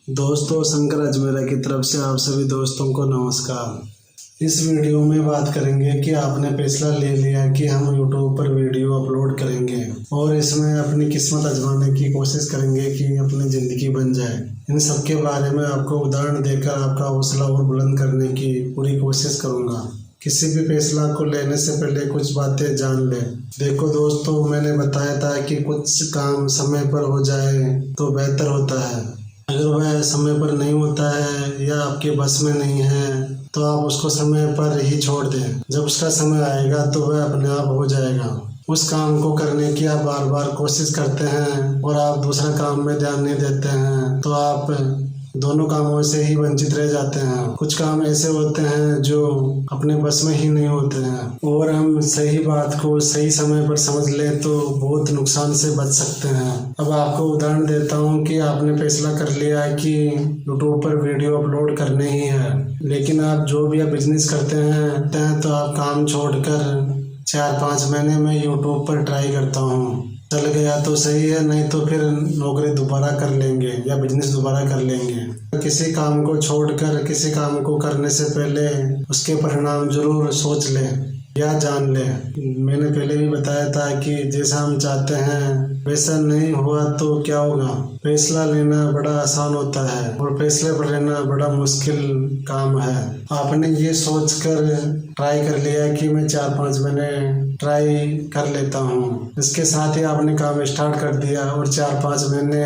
दोस्तों, शंकर अजमेरा की तरफ से आप सभी दोस्तों को नमस्कार। इस वीडियो में बात करेंगे कि आपने फैसला ले लिया कि हम यूट्यूब पर वीडियो अपलोड करेंगे और इसमें अपनी किस्मत आजमाने की कोशिश करेंगे कि अपनी ज़िंदगी बन जाए। इन सब के बारे में आपको उदाहरण देकर आपका हौसला और बुलंद करने की पूरी कोशिश करूँगा। किसी भी फैसला को लेने से पहले कुछ बातें जान ले। देखो दोस्तों, मैंने बताया था कि कुछ काम समय पर हो जाए तो बेहतर होता है। अगर वह समय पर नहीं होता है या आपके बस में नहीं है तो आप उसको समय पर ही छोड़ दें। जब उसका समय आएगा तो वह अपने आप हो जाएगा। उस काम को करने की आप बार बार कोशिश करते हैं और आप दूसरा काम में ध्यान नहीं देते हैं तो आप दोनों कामों से ही वंचित रह जाते हैं। कुछ काम ऐसे होते हैं जो अपने बस में ही नहीं होते हैं और हम सही बात को सही समय पर समझ लें तो बहुत नुकसान से बच सकते हैं। अब आपको उदाहरण देता हूँ कि आपने फैसला कर लिया है कि यूट्यूब पर वीडियो अपलोड करने ही है, लेकिन आप जो भी आप बिजनेस करते हैं तो आप काम छोड़कर 4-5 महीने में यूट्यूब पर ट्राई करता हूँ। चल गया तो सही है, नहीं तो फिर नौकरी दोबारा कर लेंगे या बिजनेस दोबारा कर लेंगे। किसी काम को छोड़कर किसी काम को करने से पहले उसके परिणाम जरूर सोच लें या जान लें। मैंने पहले भी बताया था कि जैसा हम चाहते हैं वैसा नहीं हुआ तो क्या होगा। फैसला लेना बड़ा आसान होता है और फैसले पर लेना बड़ा मुश्किल काम है। आपने ये सोचकर ट्राई कर लिया कि मैं 4-5 महीने ट्राई कर लेता हूँ, इसके साथ ही आपने काम स्टार्ट कर दिया और 4-5 महीने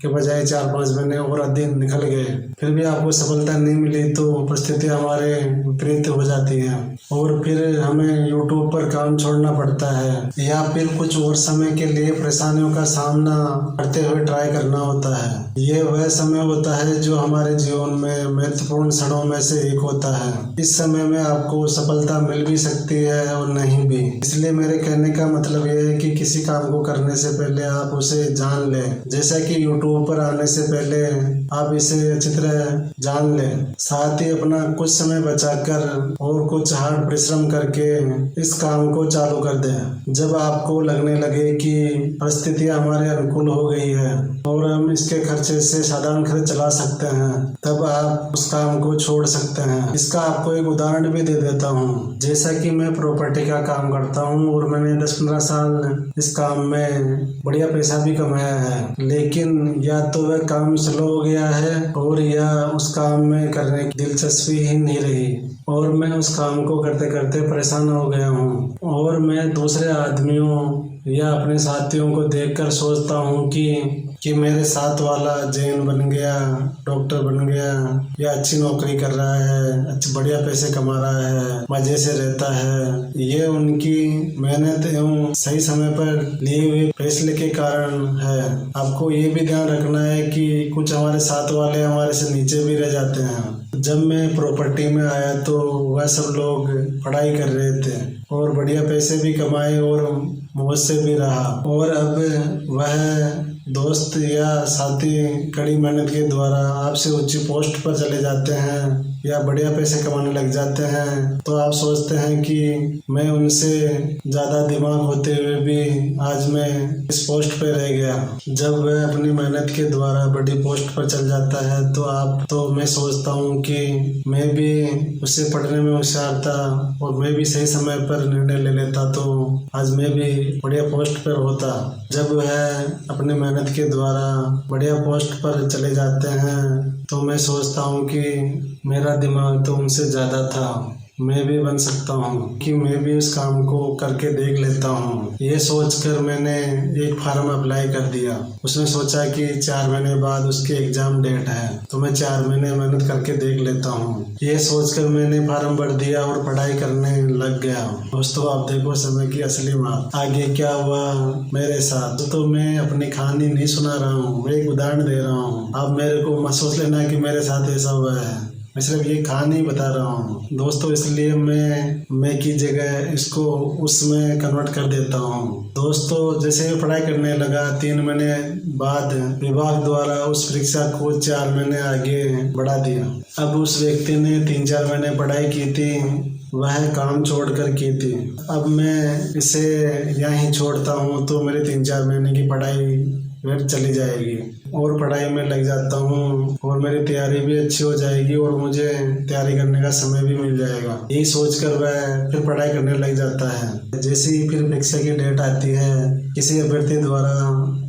के बजाय 4-5 महीने और अधिक निकल गए, फिर भी आपको सफलता नहीं मिली तो परिस्थिति हमारे विपरीत हो जाती है और फिर हमें यूट्यूब पर काम छोड़ना पड़ता है या फिर कुछ और समय के लिए परेशानियों का सामना करते हुए ट्राई करना होता है। ये वह समय होता है जो हमारे जीवन में महत्वपूर्ण क्षणों में से एक होता है। इस समय में आपको सफलता मिल भी सकती है और नहीं भी। इसलिए मेरे कहने का मतलब यह है कि किसी काम को करने से पहले आप उसे जान लें। जैसा कि यूट्यूब पर आने से पहले आप इसे अच्छी तरह जान लें, साथ ही अपना कुछ समय बचाकर और कुछ हार्ड परिश्रम करके इस काम को चालू कर दें। जब आपको लगने लगे कि परिस्थितियां हमारे अनुकूल हो गई है और हम इसके खर्चे से साधारण खर्च चला सकते हैं, तब आप उस काम को छोड़ सकते हैं। इसका आपको एक उदाहरण भी दे देता हूँ। जैसा कि मैं प्रॉपर्टी का काम करता हूँ और मैंने 10-15 साल इस काम में बढ़िया पैसा भी कमाया है, लेकिन या तो वह काम स्लो हो गया है और या उस काम में करने की दिलचस्पी ही नहीं रही और मैं उस काम को करते करते परेशान हो गया हूँ और मैं दूसरे आदमियों या अपने साथियों को देखकर सोचता हूँ कि मेरे साथ वाला जैन बन गया, डॉक्टर बन गया या अच्छी नौकरी कर रहा है, अच्छे बढ़िया पैसे कमा रहा है, मजे से रहता है। ये उनकी मेहनत एवं सही समय पर लिए हुए फैसले के कारण है। आपको ये भी ध्यान रखना है कि कुछ हमारे साथ वाले हमारे से नीचे भी रह जाते हैं। जब मैं प्रॉपर्टी में आया तो वह सब लोग पढ़ाई कर रहे थे और बढ़िया पैसे भी कमाए और मौज से भी रहा और अब वह दोस्त या साथी कड़ी मेहनत के द्वारा आपसे ऊंची पोस्ट पर चले जाते हैं या बढ़िया पैसे कमाने लग जाते हैं तो आप सोचते हैं कि मैं उनसे ज़्यादा दिमाग होते हुए भी आज मैं इस पोस्ट पे रह गया। जब वह अपनी मेहनत के द्वारा बड़ी पोस्ट पर चल जाता है तो मैं सोचता हूँ कि मैं भी उससे पढ़ने में होशियार था और मैं भी सही समय पर निर्णय ले लेता तो आज मैं भी बढ़िया पोस्ट पर होता। जब वह अपने मेहनत के द्वारा बढ़िया पोस्ट पर चले जाते हैं तो मैं सोचता हूँ कि मेरा दिमाग तो उनसे ज़्यादा था, मैं भी बन सकता हूँ कि मैं भी उस काम को करके देख लेता हूँ। ये सोचकर मैंने एक फार्म अप्लाई कर दिया। उसने सोचा कि 4 महीने बाद उसके एग्ज़ाम डेट है तो मैं 4 महीने मेहनत करके देख लेता हूँ। ये सोचकर मैंने फार्म भर दिया और पढ़ाई करने लग गया। दोस्तों, आप देखो समय की असली बात। आगे क्या हुआ मेरे साथ तो मैं अपनी कहानी नहीं सुना रहा हूँ, मैं एक उदाहरण दे रहा हूँ। आप मेरे को मत सोच लेना कि मेरे साथ ऐसा हुआ है, मैं सिर्फ ये कहानी बता रहा हूँ दोस्तों। इसलिए मैं की जगह इसको उसमें कन्वर्ट कर देता हूँ। दोस्तों, जैसे मैं पढ़ाई करने लगा 3 महीने बाद विभाग द्वारा उस परीक्षा को 4 महीने आगे बढ़ा दिया। अब उस व्यक्ति ने 3-4 महीने पढ़ाई की थी, वह काम छोड़कर की थी। अब मैं इसे यहीं छोड़ता हूँ तो मेरी 3-4 महीने की पढ़ाई व्यर्थ चली जाएगी और पढ़ाई में लग जाता हूँ और मेरी तैयारी भी अच्छी हो जाएगी और मुझे तैयारी करने का समय भी मिल जाएगा। यही सोचकर वह फिर पढ़ाई करने लग जाता है। जैसे ही फिर परीक्षा की डेट आती है, किसी अभ्यर्थी द्वारा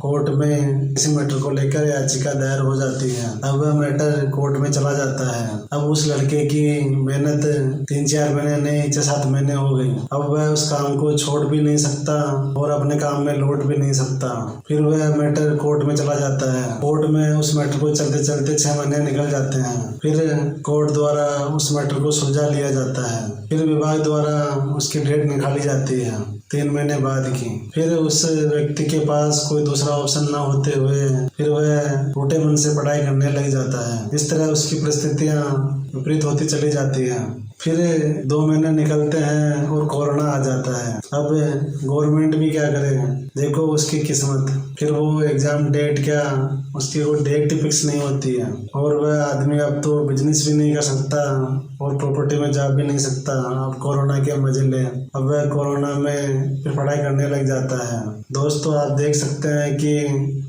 कोर्ट में किसी मैटर को लेकर याचिका दायर हो जाती है। अब वह मैटर कोर्ट में चला जाता है। अब उस लड़के की मेहनत 3-4 महीने नहीं 6-7 महीने हो गई। अब वह उस काम को छोड़ भी नहीं सकता और अपने काम में लौट भी नहीं सकता। फिर वह मैटर कोर्ट में चला जाता है। कोर्ट में उस मैटर को चलते चलते 6 महीने निकल जाते हैं। फिर कोर्ट द्वारा उस मैटर को सुलझा लिया जाता है। फिर विभाग द्वारा उसकी डेट निकाली जाती है 3 महीने बाद की। फिर उस व्यक्ति के पास कोई दूसरा ऑप्शन ना होते हुए फिर वह टूटे मन से पढ़ाई करने लग जाता है। इस तरह उसकी परिस्थितियां विपरीत होती चली जाती हैं। फिर 2 महीने निकलते हैं और कोरोना आ जाता है। अब गवर्नमेंट भी क्या करे, देखो उसकी किस्मत। फिर वो एग्जाम डेट क्या, उसकी वो डेट फिक्स नहीं होती है और वह आदमी अब तो बिजनेस भी नहीं कर सकता और प्रॉपर्टी में जा भी नहीं सकता। अब कोरोना के मजे ले, अब वह कोरोना में फिर पढ़ाई करने लग जाता है। दोस्तों, आप देख सकते हैं कि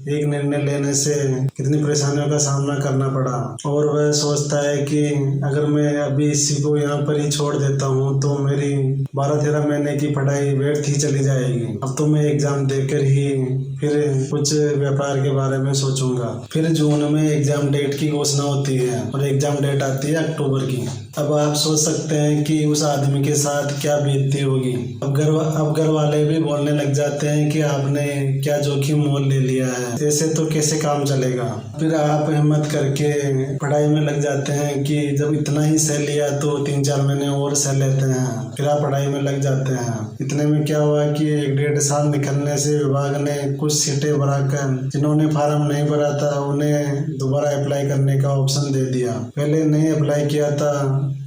एक निर्णय लेने से कितनी परेशानियों का सामना करना पड़ा और वह सोचता है कि अगर मैं अभी इसी को यहाँ पर ही छोड़ देता हूँ तो मेरी 12-13 महीने की पढ़ाई व्यर्थ ही चली जाएगी। अब तो मैं एग्जाम देकर ही फिर कुछ व्यापार के बारे में सोचूंगा। फिर जून में एग्जाम डेट की घोषणा होती है और एग्जाम डेट आती है अक्टूबर की। अब आप सोच सकते हैं कि उस आदमी के साथ क्या बीतती होगी। अब घर वाले भी बोलने लग जाते हैं कि आपने क्या जोखिम मोल ले लिया है, ऐसे तो कैसे काम चलेगा। फिर आप हिम्मत करके पढ़ाई में लग जाते हैं कि जब इतना ही सह लिया तो 3-4 महीने और सह लेते हैं। फिर आप पढ़ाई में लग जाते हैं। इतने में क्या हुआ कि 1-1.5 साल निकलने से विभाग ने कुछ सीटें भराकर जिन्होंने फार्म नहीं भरा था उन्हें दोबारा अप्लाई करने का ऑप्शन दे दिया। पहले नहीं अप्लाई किया था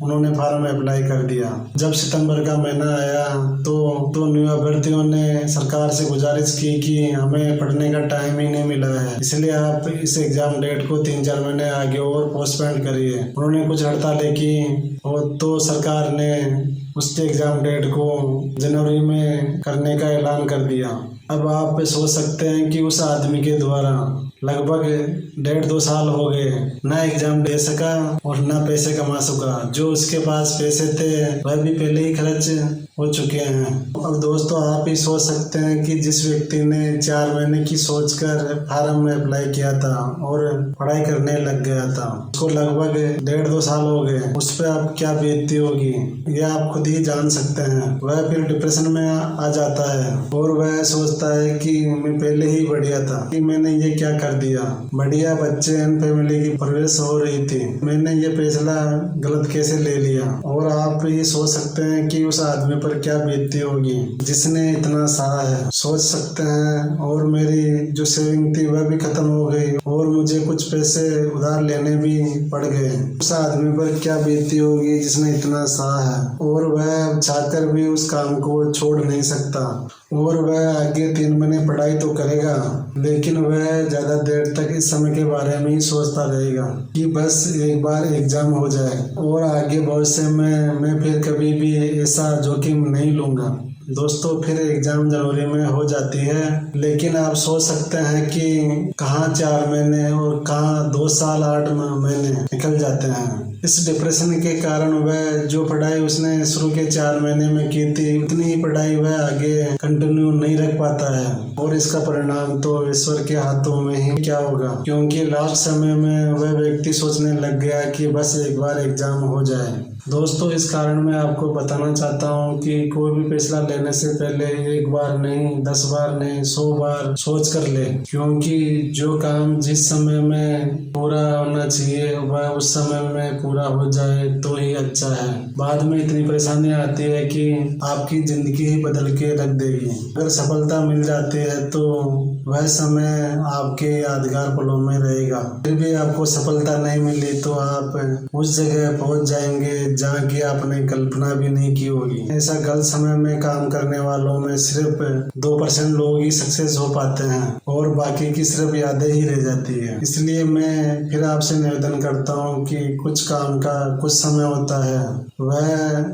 उन्होंने फार्म अप्लाई कर दिया। जब सितंबर का महीना आया तो न्यू अभ्यर्थियों ने सरकार से गुजारिश की कि हमें पढ़ने का टाइम ही नहीं मिला है, इसलिए आप इस एग्जाम डेट को 3-4 महीने आगे और पोस्टपोन करिए। उन्होंने कुछ हड़तालें की और तो सरकार ने उसके एग्जाम डेट को जनवरी में करने का ऐलान कर दिया। अब आप सोच सकते हैं कि उस आदमी के द्वारा लगभग 1.5-2 साल हो गए, ना एग्जाम दे सका और ना पैसे कमा सका। जो उसके पास पैसे थे वह भी पहले ही खर्च हो चुके हैं। अब दोस्तों, आप ही सोच सकते हैं कि जिस व्यक्ति ने 4 महीने की सोचकर फार्म में अप्लाई किया था और पढ़ाई करने लग गया था, उसको लगभग 1.5-2 साल हो गए, उस पर आप क्या बीतती होगी यह आप खुद ही जान सकते हैं। वह फिर डिप्रेशन में आ जाता है और वह सोचता है कि मैं पहले ही बढ़िया था कि मैंने ये क्या कर दिया। बढ़िया बच्चे एंड फैमिली की परवरिश हो रही थी, मैंने ये फैसला गलत कैसे ले लिया। और आप ये सोच सकते हैं कि उस आदमी पर क्या बीतती होगी जिसने इतना सहा है। सोच सकते हैं। और मेरी जो सेविंग थी वह भी खत्म हो गई और मुझे कुछ पैसे उधार लेने भी पड़ गए। उस आदमी पर क्या बीतती होगी जिसने इतना सहा है और वह चाहकर भी उस काम को छोड़ नहीं सकता और वह आगे 3 महीने पढ़ाई तो करेगा, लेकिन वह ज्यादा देर तक इस समय के बारे में ही सोचता रहेगा कि बस एक बार एग्जाम हो जाए और आगे भविष्य में मैं फिर कभी भी ऐसा जोखिम नहीं लूंगा। दोस्तों, फिर एग्जाम जनवरी में हो जाती है, लेकिन आप सोच सकते हैं कि कहाँ 4 महीने और कहाँ 2 साल 8 महीने निकल जाते हैं। इस डिप्रेशन के कारण वह जो पढ़ाई उसने शुरू के 4 महीने में की थी उतनी ही पढ़ाई वह आगे कंटिन्यू नहीं रख पाता है और इसका परिणाम तो ईश्वर के हाथों में ही क्या होगा, क्योंकि लास्ट समय में वह व्यक्ति सोचने लग गया कि बस एक बार एग्जाम हो जाए। दोस्तों, इस कारण मैं आपको बताना चाहता हूँ कि कोई भी फैसला लेने से पहले एक बार नहीं 10 बार नहीं 100 बार सोच कर ले, क्योंकि जो काम जिस समय में पूरा होना चाहिए वह उस समय में पूरा हो जाए तो ही अच्छा है। बाद में इतनी परेशानी आती है कि आपकी जिंदगी ही बदल के रख देगी। अगर सफलता मिल जाती है तो वह समय आपके यादगार पलों में रहेगा। फिर भी आपको सफलता नहीं मिली तो आप उस जगह पहुंच जाएंगे जहाँ की आपने कल्पना भी नहीं की होगी। ऐसा गलत समय में काम करने वालों में सिर्फ 2% लोग ही सक्सेस हो पाते हैं और बाकी की सिर्फ यादें ही रह जाती है। इसलिए मैं फिर आपसे निवेदन करता हूँ कि कुछ काम का कुछ समय होता है, वह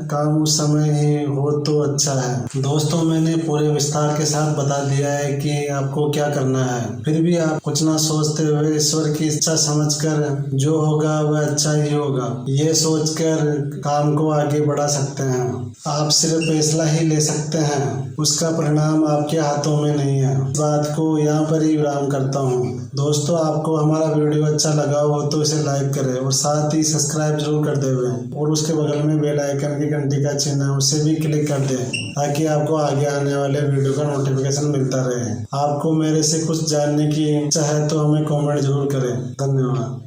काम उस समय ही हो तो अच्छा है। दोस्तों, मैंने पूरे विस्तार के साथ बता दिया है कि आपको क्या क्या करना है। फिर भी आप कुछ ना सोचते हुए ईश्वर की इच्छा समझकर जो होगा वह अच्छा ही होगा, ये सोचकर काम को आगे बढ़ा सकते हैं। आप सिर्फ फैसला ही ले सकते हैं, उसका परिणाम आपके हाथों में नहीं है। इस बात को यहाँ पर ही विराम करता हूँ। दोस्तों, आपको हमारा वीडियो अच्छा लगा हो तो इसे लाइक करें और साथ ही सब्सक्राइब जरूर कर दें और उसके बगल में बेल आइकन की घंटी का चिन्ह है, उसे भी क्लिक कर दें ताकि आपको आगे आने वाले वीडियो का नोटिफिकेशन मिलता रहे। आपको मेरे से कुछ जानने की इच्छा है तो हमें कमेंट जरूर करें। धन्यवाद।